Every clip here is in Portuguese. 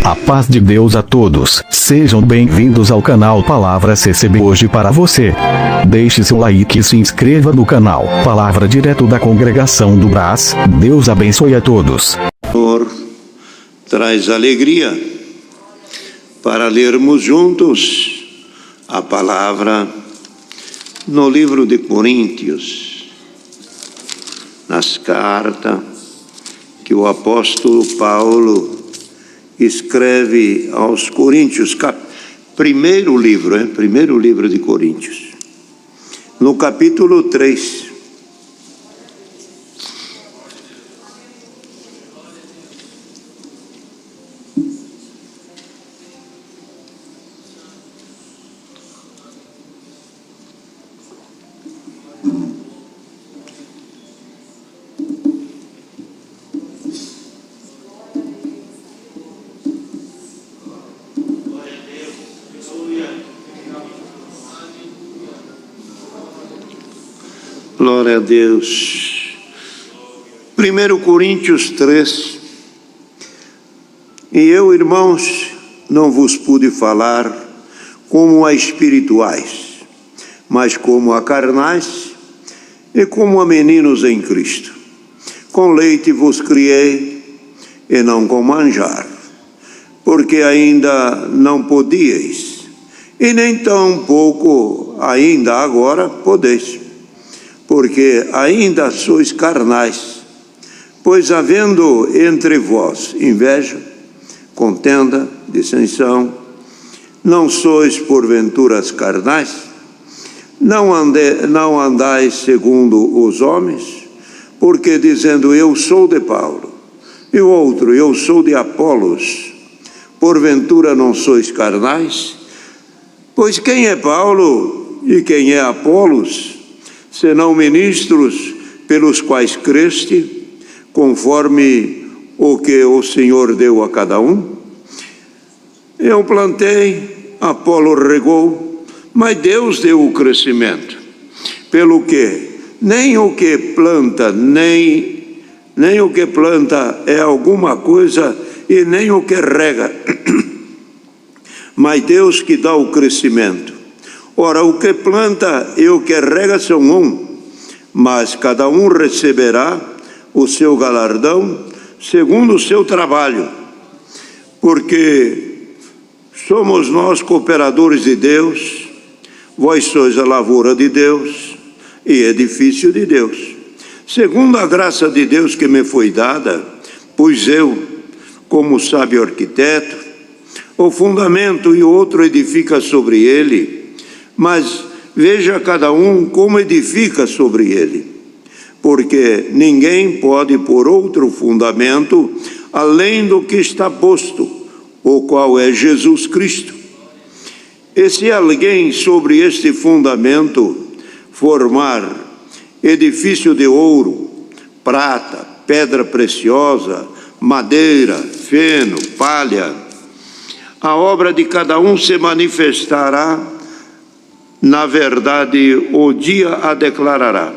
A paz de Deus a todos. Sejam bem-vindos ao canal Palavra CCB hoje para você. Deixe seu like e se inscreva no canal Palavra direto da congregação do Brás. Deus abençoe a todos. Senhor, traz alegria para lermos juntos a palavra no livro de Coríntios, nas cartas que o apóstolo Paulo escreve aos Coríntios, primeiro livro de Coríntios, no capítulo 3. Glória a Deus. 1 Coríntios 3. E eu, irmãos, não vos pude falar como a espirituais, mas como a carnais e como a meninos em Cristo. Com leite vos criei e não com manjar, porque ainda não podíeis, e nem tão pouco ainda agora podeis, porque ainda sois carnais. Pois havendo entre vós inveja, contenda, dissensão, não sois porventura carnais? Não andais segundo os homens? Porque dizendo eu sou de Paulo, e o outro eu sou de Apolos, porventura não sois carnais? Pois quem é Paulo e quem é Apolos, senão ministros pelos quais creste, conforme o que o Senhor deu a cada um? Eu plantei, Apolo regou, mas Deus deu o crescimento. Pelo que nem o que planta é alguma coisa, e nem o que rega, mas Deus que dá o crescimento. Ora, o que planta e o que rega são um, mas cada um receberá o seu galardão segundo o seu trabalho. Porque somos nós cooperadores de Deus, vós sois a lavoura de Deus e edifício de Deus. Segundo a graça de Deus que me foi dada, pois eu, como sábio arquiteto, o fundamento e o outro edifica sobre ele, mas veja cada um como edifica sobre ele, porque ninguém pode pôr outro fundamento além do que está posto, o qual é Jesus Cristo. E se alguém sobre este fundamento formar edifício de ouro, prata, pedra preciosa, madeira, feno, palha, a obra de cada um se manifestará. Na verdade, o dia a declarará,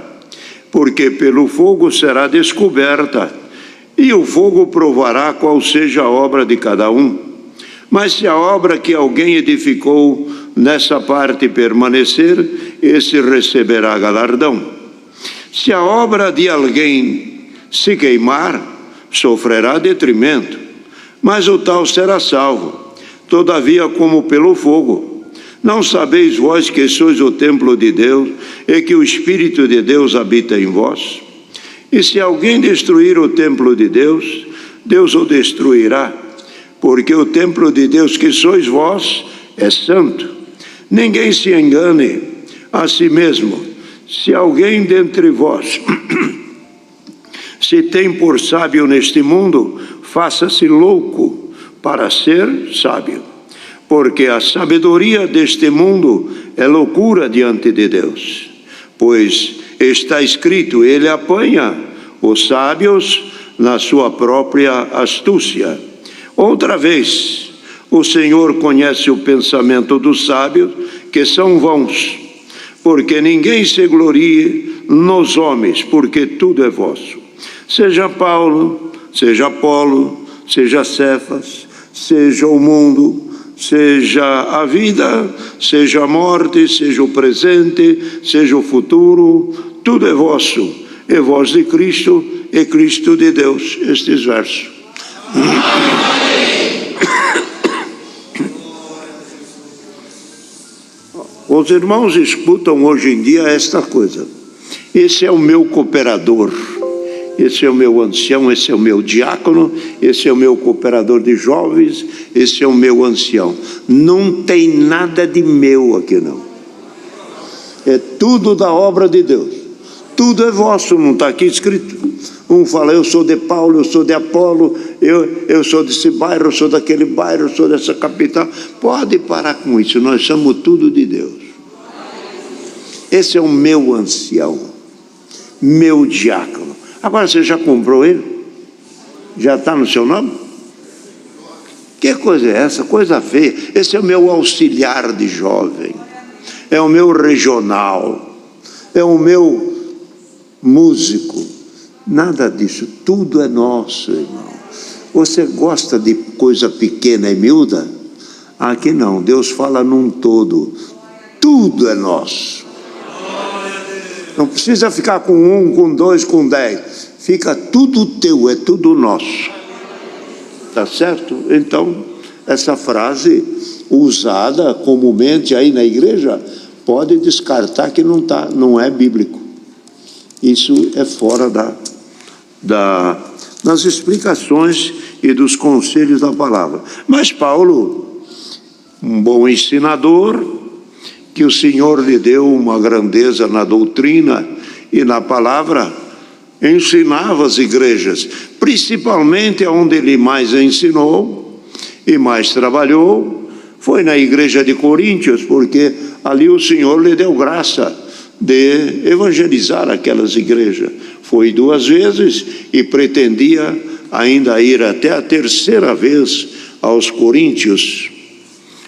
porque pelo fogo será descoberta, e o fogo provará qual seja a obra de cada um. Mas se a obra que alguém edificou nessa parte permanecer, esse receberá galardão. Se a obra de alguém se queimar, sofrerá detrimento, mas o tal será salvo, todavia como pelo fogo. Não sabeis vós que sois o templo de Deus e que o Espírito de Deus habita em vós? E se alguém destruir o templo de Deus, Deus o destruirá, porque o templo de Deus que sois vós é santo. Ninguém se engane a si mesmo. Se alguém dentre vós se tem por sábio neste mundo, faça-se louco para ser sábio. Porque a sabedoria deste mundo é loucura diante de Deus. Pois está escrito, ele apanha os sábios na sua própria astúcia. Outra vez, o Senhor conhece o pensamento dos sábios, que são vãos. Porque ninguém se glorie nos homens, porque tudo é vosso. Seja Paulo, seja Apolo, seja Cefas, seja o mundo, seja a vida, seja a morte, seja o presente, seja o futuro, tudo é vosso, é vós de Cristo, é Cristo de Deus. Estes versos. Os irmãos escutam hoje em dia esta coisa: esse é o meu cooperador, esse é o meu ancião, esse é o meu diácono, esse é o meu cooperador de jovens, esse é o meu ancião. Não tem nada de meu aqui não, é tudo da obra de Deus, tudo é vosso, não está aqui escrito. Um fala, eu sou de Paulo, eu sou de Apolo, eu sou desse bairro, eu sou daquele bairro, eu sou dessa capital. Pode parar com isso, nós somos tudo de Deus. Esse é o meu ancião, meu diácono. Agora você já comprou ele? Já está no seu nome? Que coisa é essa? Coisa feia. Esse é o meu auxiliar de jovem, é o meu regional, é o meu músico. Nada disso, tudo é nosso, irmão. Você gosta de coisa pequena e miúda? Aqui não, Deus fala num todo, tudo é nosso. Não precisa ficar com 1, com 2, com 10, fica tudo teu, é tudo nosso. Tá certo? Então, essa frase usada comumente aí na igreja, pode descartar que não é bíblico. Isso é fora das explicações e dos conselhos da palavra. Mas Paulo, um bom ensinador, que o Senhor lhe deu uma grandeza na doutrina e na palavra, ensinava as igrejas, principalmente onde ele mais ensinou e mais trabalhou, foi na igreja de Coríntios, porque ali o Senhor lhe deu graça de evangelizar aquelas igrejas. Foi 2 vezes e pretendia ainda ir até a 3ª vez aos coríntios,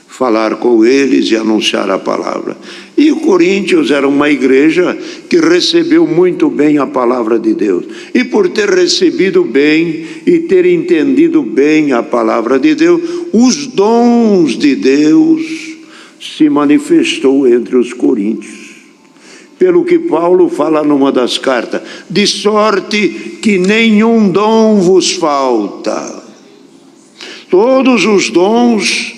falar com eles e anunciar a palavra. E o Coríntios era uma igreja que recebeu muito bem a palavra de Deus. E por ter recebido bem e ter entendido bem a palavra de Deus, os dons de Deus se manifestou entre os coríntios. Pelo que Paulo fala numa das cartas, de sorte que nenhum dom vos falta. Todos os dons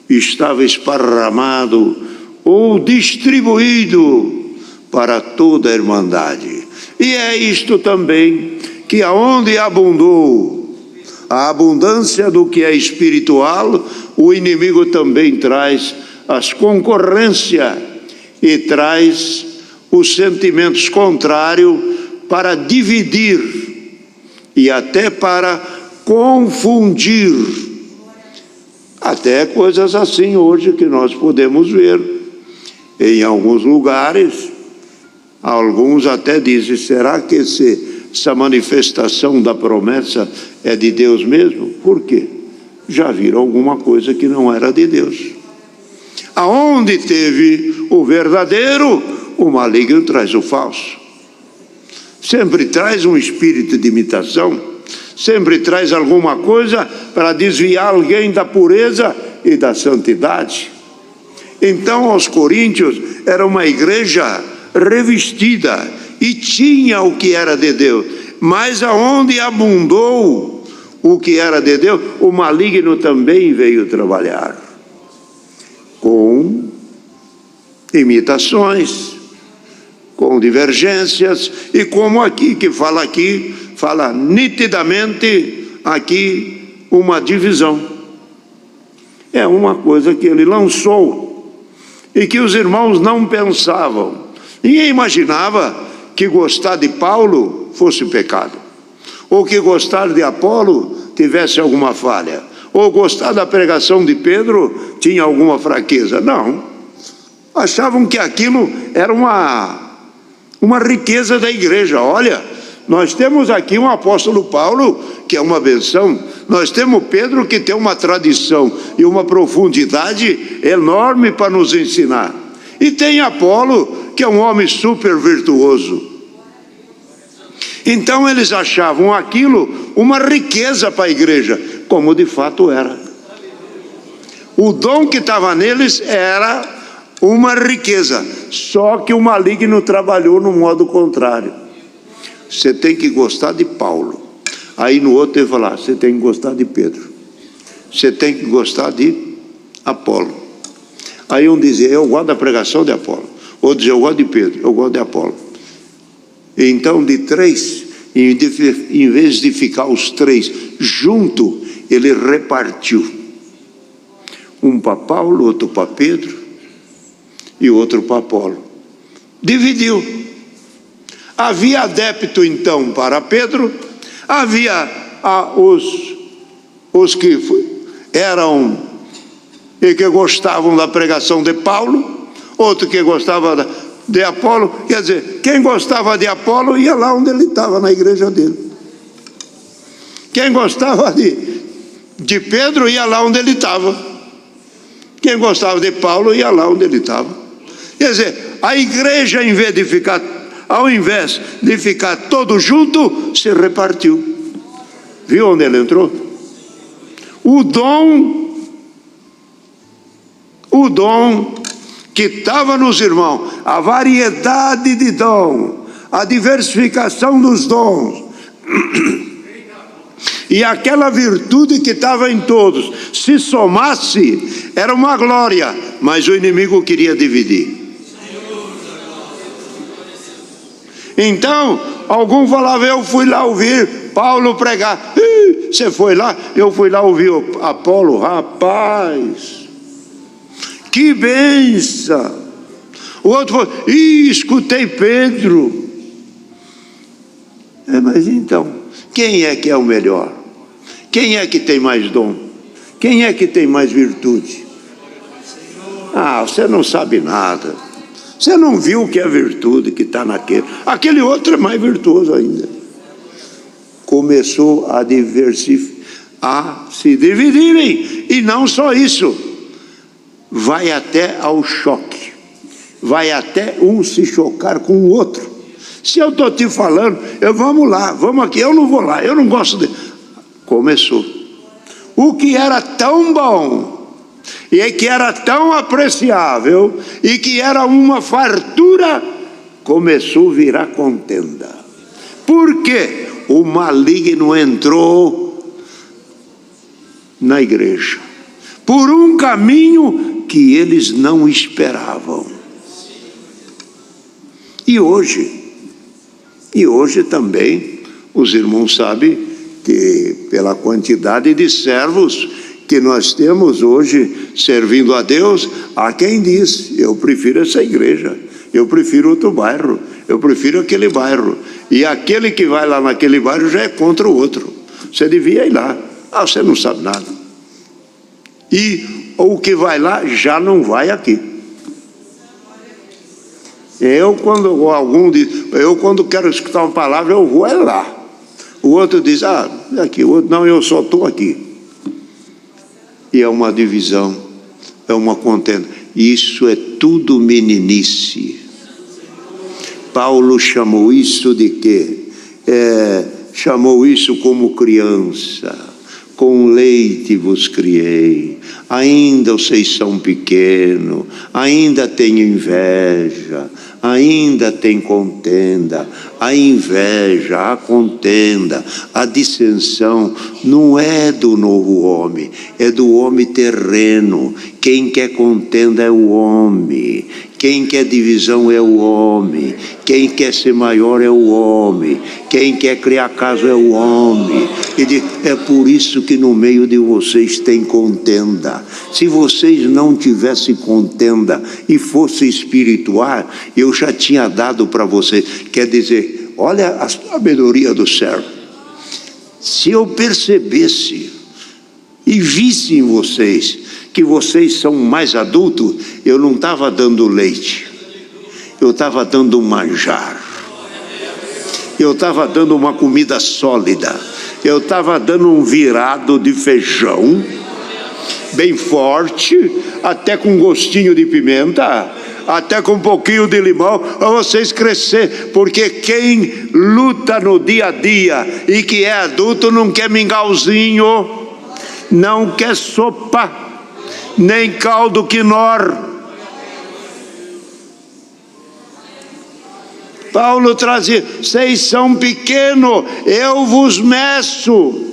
estava esparramado ou distribuído para toda a irmandade. E é isto também, que aonde abundou a abundância do que é espiritual, o inimigo também traz as concorrências e traz os sentimentos contrários para dividir e até para confundir. Até coisas assim hoje que nós podemos ver em alguns lugares. Alguns até dizem, será que essa manifestação da promessa é de Deus mesmo? Por quê? Já viram alguma coisa que não era de Deus. Aonde teve o verdadeiro, o maligno traz o falso. Sempre traz um espírito de imitação, sempre traz alguma coisa para desviar alguém da pureza e da santidade. Então, aos coríntios, era uma igreja revestida e tinha o que era de Deus, mas aonde abundou o que era de Deus, o maligno também veio trabalhar com imitações, com divergências, e como aqui fala nitidamente aqui uma divisão. É uma coisa que ele lançou e que os irmãos não pensavam. Ninguém imaginava que gostar de Paulo fosse pecado, ou que gostar de Apolo tivesse alguma falha, ou gostar da pregação de Pedro tinha alguma fraqueza. Não, achavam que aquilo era uma riqueza da igreja. Olha, nós temos aqui um apóstolo Paulo, que é uma benção. Nós temos Pedro, que tem uma tradição e uma profundidade enorme para nos ensinar. E tem Apolo, que é um homem super virtuoso. Então eles achavam aquilo uma riqueza para a igreja, como de fato era. O dom que estava neles era uma riqueza, só que o maligno trabalhou no modo contrário. Você tem que gostar de Paulo. Aí no outro ele falar, você tem que gostar de Pedro. Você tem que gostar de Apolo. Aí um dizia, eu gosto da pregação de Apolo. Outro dizia, eu gosto de Pedro, eu gosto de Apolo. Então de três, em vez de ficar os três junto, ele repartiu. Um para Paulo, outro para Pedro e outro para Apolo. Dividiu. Havia adepto então para Pedro, havia os que eram e que gostavam da pregação de Paulo, outro que gostava de Apolo. Quer dizer, quem gostava de Apolo ia lá onde ele estava, na igreja dele. Quem gostava de Pedro ia lá onde ele estava. Quem gostava de Paulo ia lá onde ele estava. Quer dizer, a igreja, ao invés de ficar todo junto, se repartiu. Viu onde ele entrou? O dom que estava nos irmãos, a variedade de dom, a diversificação dos dons, e aquela virtude que estava em todos, se somasse, era uma glória, mas o inimigo queria dividir. Então, algum falava, eu fui lá ouvir Paulo pregar. Você foi lá? Eu fui lá ouvir o Apolo. Rapaz, que bênção. O outro falou, escutei Pedro. Mas então, quem é que é o melhor? Quem é que tem mais dom? Quem é que tem mais virtude? Você não sabe nada. Você não viu o que é virtude que está naquele. Aquele outro é mais virtuoso ainda. Começou a se dividirem. E não só isso. Vai até ao choque. Vai até um se chocar com o outro. Se eu estou te falando, vamos lá, vamos aqui. Eu não vou lá, eu não gosto de... Começou. O que era tão bom... e que era tão apreciável, e que era uma fartura, começou a virar contenda. Por quê? O maligno entrou na igreja, por um caminho que eles não esperavam. E hoje também, os irmãos sabem que pela quantidade de servos que nós temos hoje servindo a Deus, há quem diz, eu prefiro essa igreja, eu prefiro outro bairro, eu prefiro aquele bairro, e aquele que vai lá naquele bairro já é contra o outro, você devia ir lá, você não sabe nada, e o que vai lá já não vai aqui. Quando quero escutar uma palavra, eu vou lá, o outro diz, aqui, o outro, não, eu só estou aqui. E é uma divisão, é uma contenda. Isso é tudo meninice. Paulo chamou isso de quê? Chamou isso como criança. Com leite vos criei. Ainda vocês são pequenos, ainda tem inveja, ainda tem contenda. A inveja, a contenda, a dissensão não é do novo homem, é do homem terreno. Quem quer contenda é o homem, quem quer divisão é o homem, quem quer ser maior é o homem, quem quer criar caso é o homem. É por isso que no meio de vocês tem contenda. Se vocês não tivessem contenda e fosse espiritual, eu já tinha dado para vocês. Quer dizer, olha a sabedoria do servo. Se eu percebesse e visse em vocês que vocês são mais adultos, eu não estava dando leite, eu estava dando um manjar, eu estava dando uma comida sólida, eu estava dando um virado de feijão, bem forte, até com gostinho de pimenta, até com um pouquinho de limão, para vocês crescer, porque quem luta no dia a dia e que é adulto não quer mingauzinho, não quer sopa, nem caldo quinor. Paulo trazia: vocês são pequenos, eu vos meço.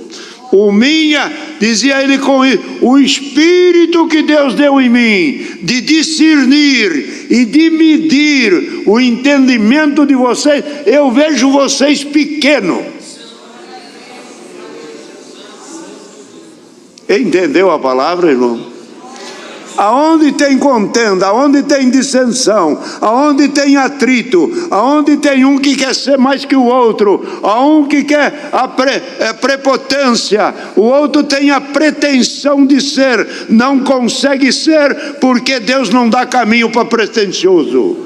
Dizia ele com isso, o Espírito que Deus deu em mim, de discernir e de medir o entendimento de vocês, eu vejo vocês pequenos. Entendeu a palavra, irmão? Aonde tem contenda, aonde tem dissensão, aonde tem atrito, aonde tem um que quer ser mais que o outro, a um que quer a prepotência, o outro tem a pretensão de ser, não consegue ser, porque Deus não dá caminho para pretensioso.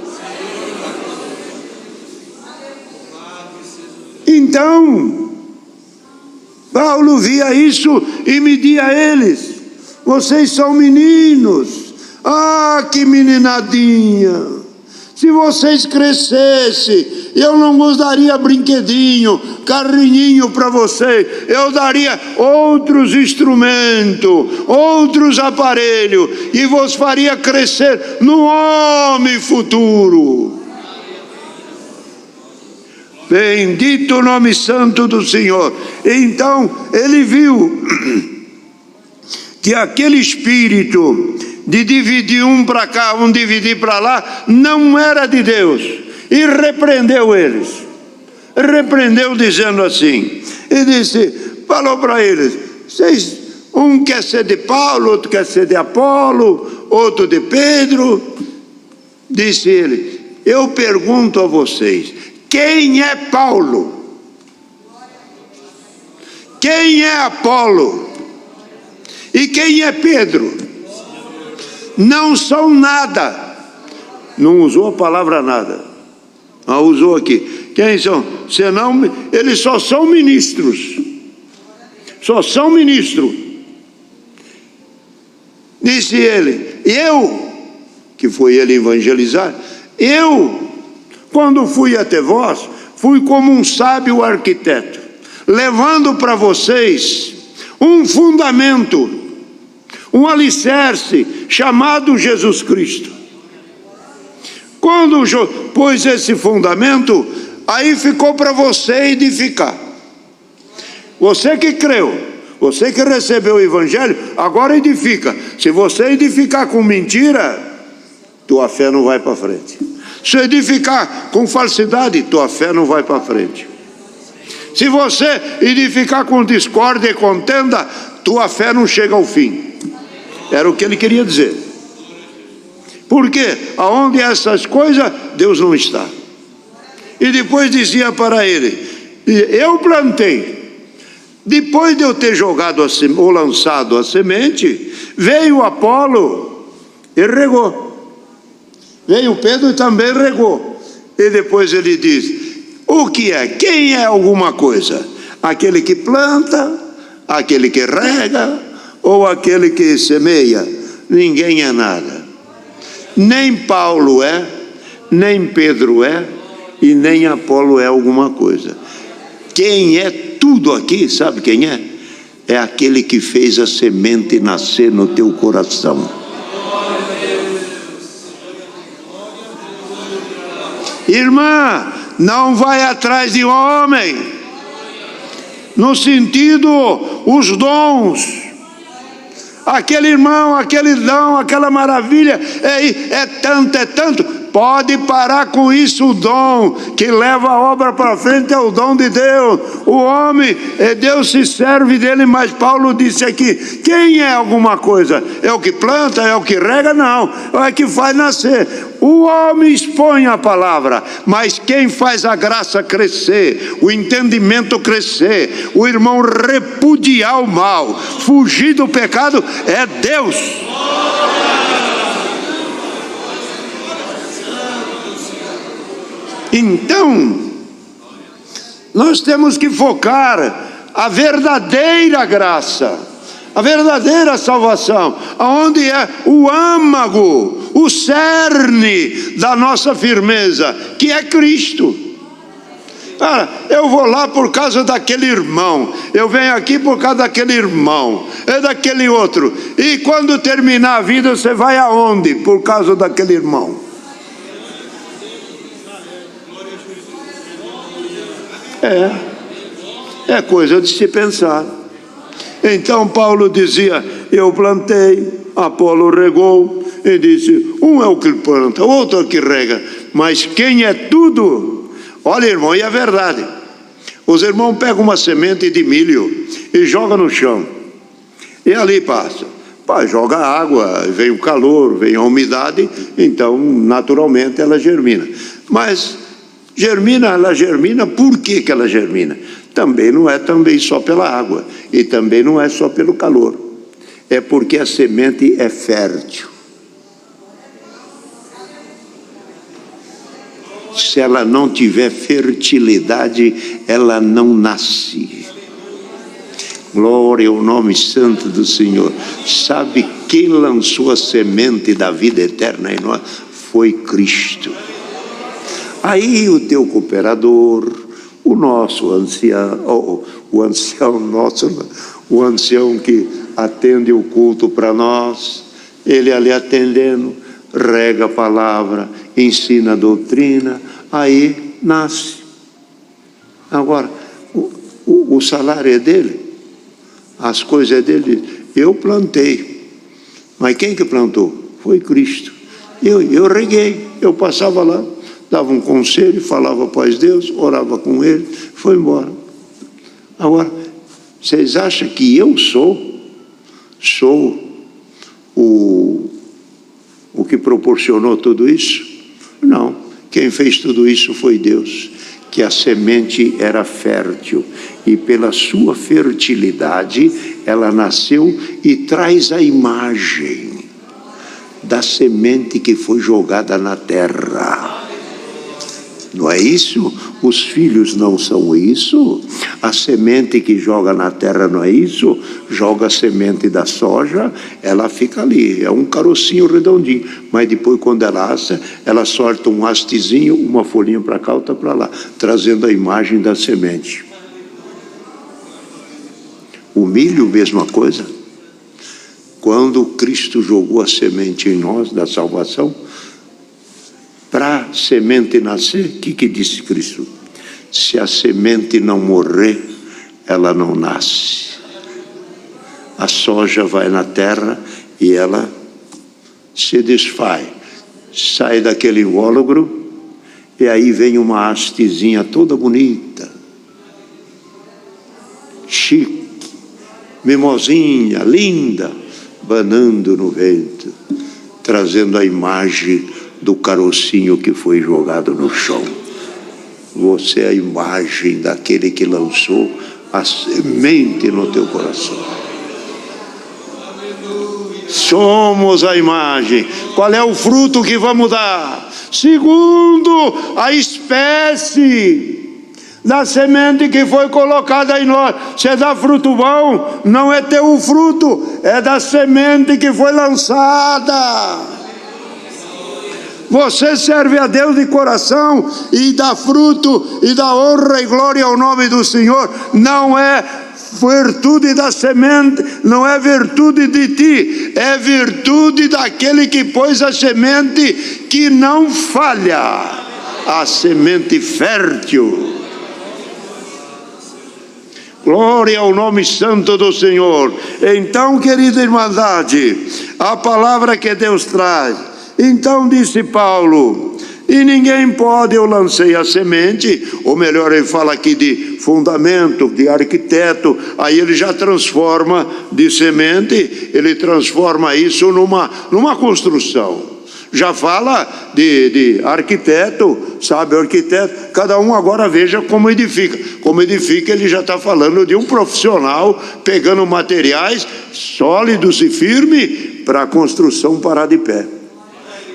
Então, Paulo via isso e media eles. Vocês são meninos. Ah, que meninadinha. Se vocês crescessem, eu não vos daria brinquedinho, carrinho para vocês. Eu daria outros instrumentos, outros aparelhos, e vos faria crescer no homem futuro. Bendito o nome santo do Senhor. Então, ele viu que aquele espírito de dividir um para cá, um dividir para lá, não era de Deus, e repreendeu eles. Repreendeu dizendo assim, e disse, falou para eles, vocês, um quer ser de Paulo, outro quer ser de Apolo, outro de Pedro. Disse ele, eu pergunto a vocês, quem é Paulo? Quem é Apolo? E quem é Pedro? Não são nada. Não usou a palavra nada. Não usou aqui. Quem são? Senão, eles só são ministros. Só são ministros. Disse ele, eu, que foi ele evangelizar, eu, quando fui até vós, fui como um sábio arquiteto, levando para vocês um fundamento, um alicerce, chamado Jesus Cristo. Quando pôs esse fundamento, aí ficou para você edificar. Você que creu, você que recebeu o Evangelho, agora edifica. Se você edificar com mentira, tua fé não vai para frente. Se edificar com falsidade, tua fé não vai para frente. Se você edificar com discórdia e contenda, tua fé não chega ao fim. Era o que ele queria dizer. Porque aonde essas coisas, Deus não está. E depois dizia para ele, eu plantei, depois de eu ter jogado ou lançado a semente, veio Apolo e regou. Veio Pedro e também regou. E depois ele diz, o que é? Quem é alguma coisa? Aquele que planta, aquele que rega, ou aquele que semeia? Ninguém é nada. Nem Paulo é, nem Pedro é, e nem Apolo é alguma coisa. Quem é tudo aqui, sabe quem é? É aquele que fez a semente nascer no teu coração. Irmã, não vai atrás de homem, no sentido, os dons. Aquele irmão, aquele dom, aquela maravilha, é tanto, pode parar com isso. O dom que leva a obra para frente é o dom de Deus. O homem, Deus se serve dele, mas Paulo disse aqui, quem é alguma coisa? É o que planta, é o que rega? Não, é o que faz nascer. O homem expõe a palavra, mas quem faz a graça crescer, o entendimento crescer, o irmão repudiar o mal, fugir do pecado, é Deus. Então, nós temos que focar a verdadeira graça, a verdadeira salvação, aonde é o âmago, o cerne da nossa firmeza, que é Cristo. eu vou lá por causa daquele irmão, eu venho aqui por causa daquele irmão, é daquele outro. E quando terminar a vida, você vai aonde? Por causa daquele irmão. É coisa de se pensar. Então Paulo dizia: eu plantei, Apolo regou, e disse: um é o que planta, o outro é o que rega, mas quem é tudo? Olha, irmão, e é verdade. Os irmãos pegam uma semente de milho e jogam no chão, e ali passa. Joga água, vem o calor, vem a umidade, então naturalmente ela germina. Mas ela germina, por que ela germina? Também não é só pela água, e também não é só pelo calor. É porque a semente é fértil. Se ela não tiver fertilidade, ela não nasce. Glória ao nome santo do Senhor. Sabe quem lançou a semente da vida eterna em nós? Foi Cristo. Aí o teu cooperador, o nosso ancião, o ancião que atende o culto para nós, ele ali atendendo, rega a palavra, ensina a doutrina, aí nasce. Agora, o salário é dele, as coisas é dele. Eu plantei, mas quem que plantou? Foi Cristo. Eu reguei, eu passava lá, dava um conselho, falava para Deus, orava com ele, foi embora. Agora, vocês acham que eu sou o que proporcionou tudo isso? Não, quem fez tudo isso foi Deus, que a semente era fértil, e pela sua fertilidade ela nasceu e traz a imagem da semente que foi jogada na terra. Não é isso? Os filhos não são isso? A semente que joga na terra não é isso? Joga a semente da soja, ela fica ali, é um carocinho redondinho, mas depois quando ela assa, ela solta um hastezinho, uma folhinha para cá, outra para lá, trazendo a imagem da semente. O milho, mesma coisa. Quando Cristo jogou a semente em nós, da salvação, para a semente nascer, o que disse Cristo? Se a semente não morrer, ela não nasce. A soja vai na terra e ela se desfaz, sai daquele invólucro, e aí vem uma hastezinha toda bonita, chique, mimosinha, linda, banando no vento, trazendo a imagem do carocinho que foi jogado no chão. Você é a imagem daquele que lançou a semente no teu coração. Somos a imagem. Qual é o fruto que vamos dar? Segundo a espécie da semente que foi colocada em nós. Se dá fruto bom, não é teu fruto, é da semente que foi lançada. Você serve a Deus de coração e dá fruto e dá honra e glória ao nome do Senhor. Não é virtude da semente, não é virtude de ti, é virtude daquele que pôs a semente que não falha, a semente fértil. Glória ao nome santo do Senhor. Então, querida irmandade, a palavra que Deus traz. Então disse Paulo, e ninguém pode, eu lancei a semente, ou melhor, ele fala aqui de fundamento, de arquiteto, aí ele já transforma de semente, ele transforma isso numa construção. Já fala de arquiteto, sabe, o arquiteto, cada um agora veja como edifica. Como edifica, ele já está falando de um profissional pegando materiais sólidos e firmes para a construção parar de pé.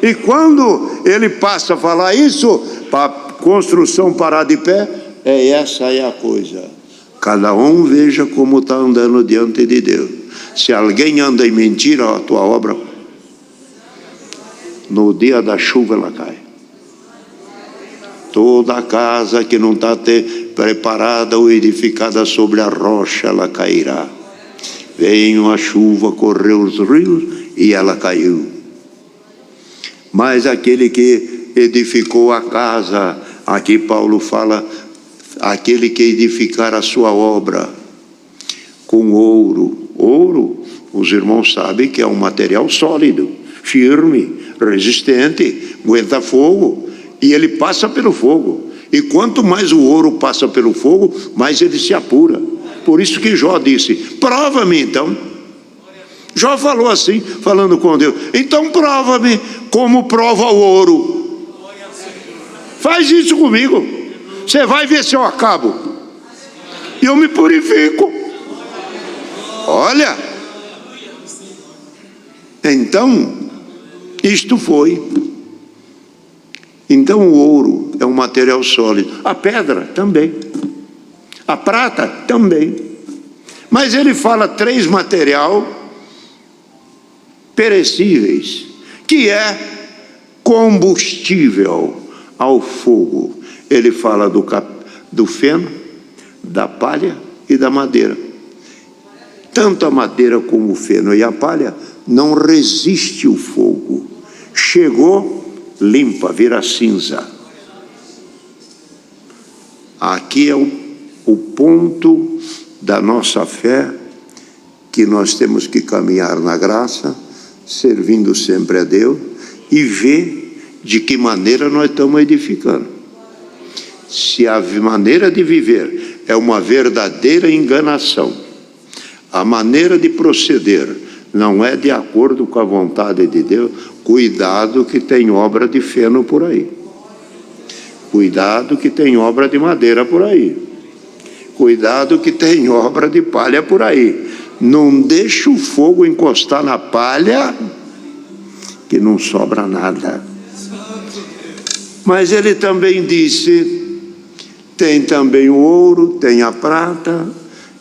E quando ele passa a falar isso, para a construção parar de pé, essa é a coisa. Cada um veja como está andando diante de Deus. Se alguém anda em mentira, a tua obra, no dia da chuva ela cai. Toda casa que não está preparada ou edificada sobre a rocha, ela cairá. Veio a chuva, correu os rios e ela caiu. Mas aquele que edificou a casa, aqui Paulo fala, aquele que edificar a sua obra com ouro. Ouro, os irmãos sabem que é um material sólido, firme, resistente, aguenta fogo, e ele passa pelo fogo. E quanto mais o ouro passa pelo fogo, mais ele se apura. Por isso que Jó disse: prova-me então. Jó falou assim, falando com Deus: então prova-me como prova o ouro. Faz isso comigo, você vai ver se eu acabo e eu me purifico. Olha, então isto foi. Então o ouro é um material sólido, a pedra também, a prata também. Mas ele fala 3 materiais perecíveis, que é combustível ao fogo. Ele fala do feno, da palha e da madeira. Tanto a madeira como o feno e a palha não resiste o fogo. Chegou, limpa, vira cinza. Aqui é o ponto da nossa fé, que nós temos que caminhar na graça, servindo sempre a Deus, e ver de que maneira nós estamos edificando. Se a maneira de viver é uma verdadeira enganação, a maneira de proceder não é de acordo com a vontade de Deus, cuidado que tem obra de feno por aí. Cuidado que tem obra de madeira por aí. Cuidado que tem obra de palha por aí. Não deixa o fogo encostar na palha, que não sobra nada. Mas ele também disse, tem também o ouro, tem a prata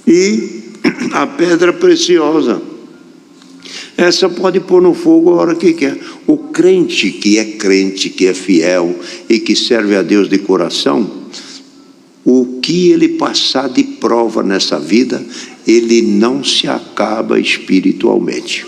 e a pedra preciosa. Essa pode pôr no fogo a hora que quer. O crente, que é fiel e que serve a Deus de coração, o que ele passar de prova nessa vida, ele não se acaba espiritualmente.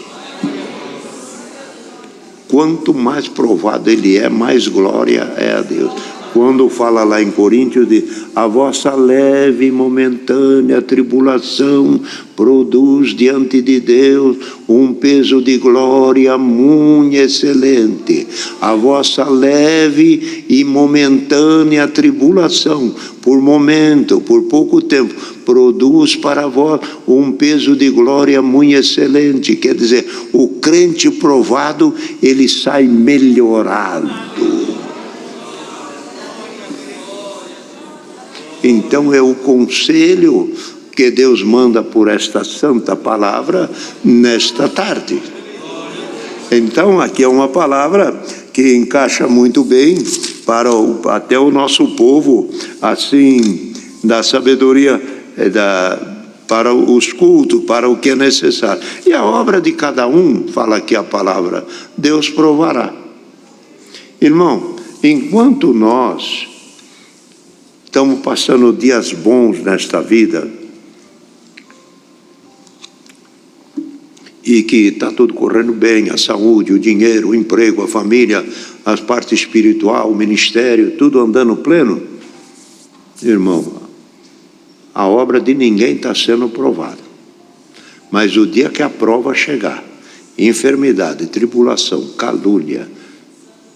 Quanto mais provado ele é, mais glória é a Deus. Quando fala lá em Coríntios, diz: a vossa leve e momentânea tribulação produz diante de Deus um peso de glória muito excelente. A vossa leve e momentânea tribulação, por momento, por pouco tempo, produz para vós um peso de glória muito excelente. Quer dizer, o crente provado, ele sai melhorado. Então é o conselho que Deus manda por esta santa palavra nesta tarde. Então aqui é uma palavra que encaixa muito bem para até o nosso povo, assim, da sabedoria, para os cultos, para o que é necessário. E a obra de cada um, fala aqui a palavra, Deus provará. Irmão, enquanto nós estamos passando dias bons nesta vida, e que está tudo correndo bem, a saúde, o dinheiro, o emprego, a família, a parte espiritual, o ministério, tudo andando pleno, irmão, a obra de ninguém está sendo provada. Mas o dia que a prova chegar, enfermidade, tribulação, calúnia,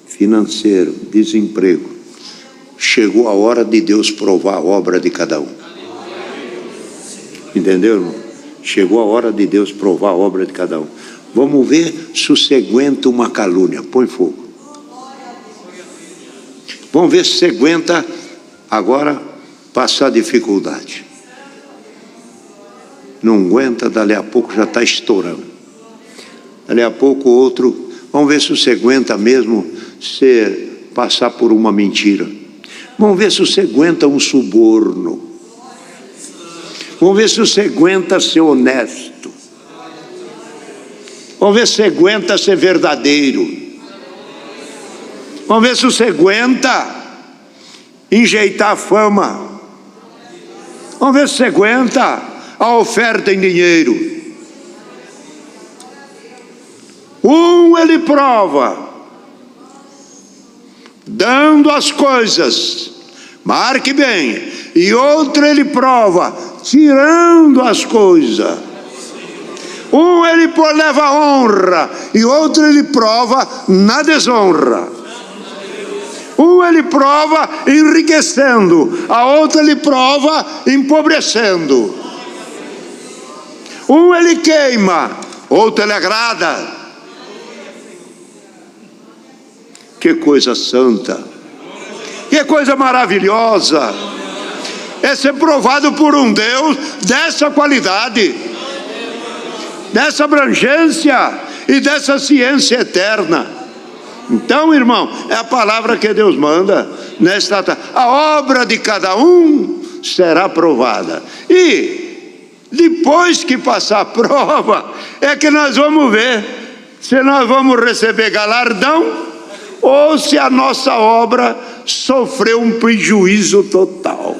financeiro, desemprego, chegou a hora de Deus provar a obra de cada um. Entendeu, irmão? Chegou a hora de Deus provar a obra de cada um. Vamos ver se você aguenta uma calúnia. Põe fogo. Vamos ver se você aguenta agora passar dificuldade. Não aguenta, dali a pouco já está estourando. Dali a pouco outro. Vamos ver se você aguenta mesmo você passar por uma mentira. Vamos ver se você aguenta um suborno. Vamos ver se você aguenta ser honesto. Vamos ver se você aguenta ser verdadeiro. Vamos ver se você aguenta enjeitar a fama. Vamos ver se você aguenta a oferta em dinheiro. Ele prova, dando as coisas, marque bem, e outro ele prova, tirando as coisas. Ele leva honra, e outro ele prova na desonra. Ele prova enriquecendo, a outra ele prova empobrecendo. Ele queima, outro ele agrada. Que coisa santa, que coisa maravilhosa, é ser provado por um Deus dessa qualidade, dessa abrangência e dessa ciência eterna. Então, irmão, é a palavra que Deus manda nesta tarde. A obra de cada um será provada, e depois que passar a prova, é que nós vamos ver se nós vamos receber galardão ou se a nossa obra sofreu um prejuízo total.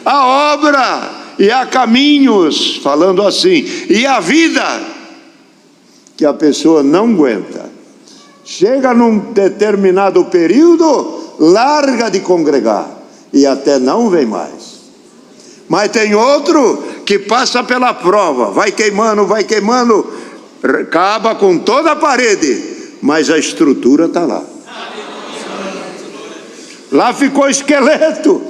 A obra, e há caminhos, falando assim, e a vida que a pessoa não aguenta. Chega num determinado período, larga de congregar e até não vem mais. Mas tem outro que passa pela prova, vai queimando, acaba com toda a parede, mas a estrutura está lá. Lá ficou esqueleto.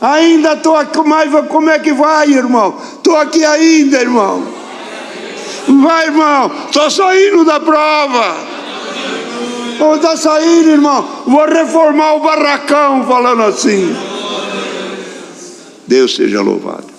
Ainda estou aqui, mas como é que vai, irmão? Estou aqui ainda, irmão. Vai, irmão, estou saindo da prova. Está saindo, irmão. Vou reformar o barracão, falando assim. Deus seja louvado.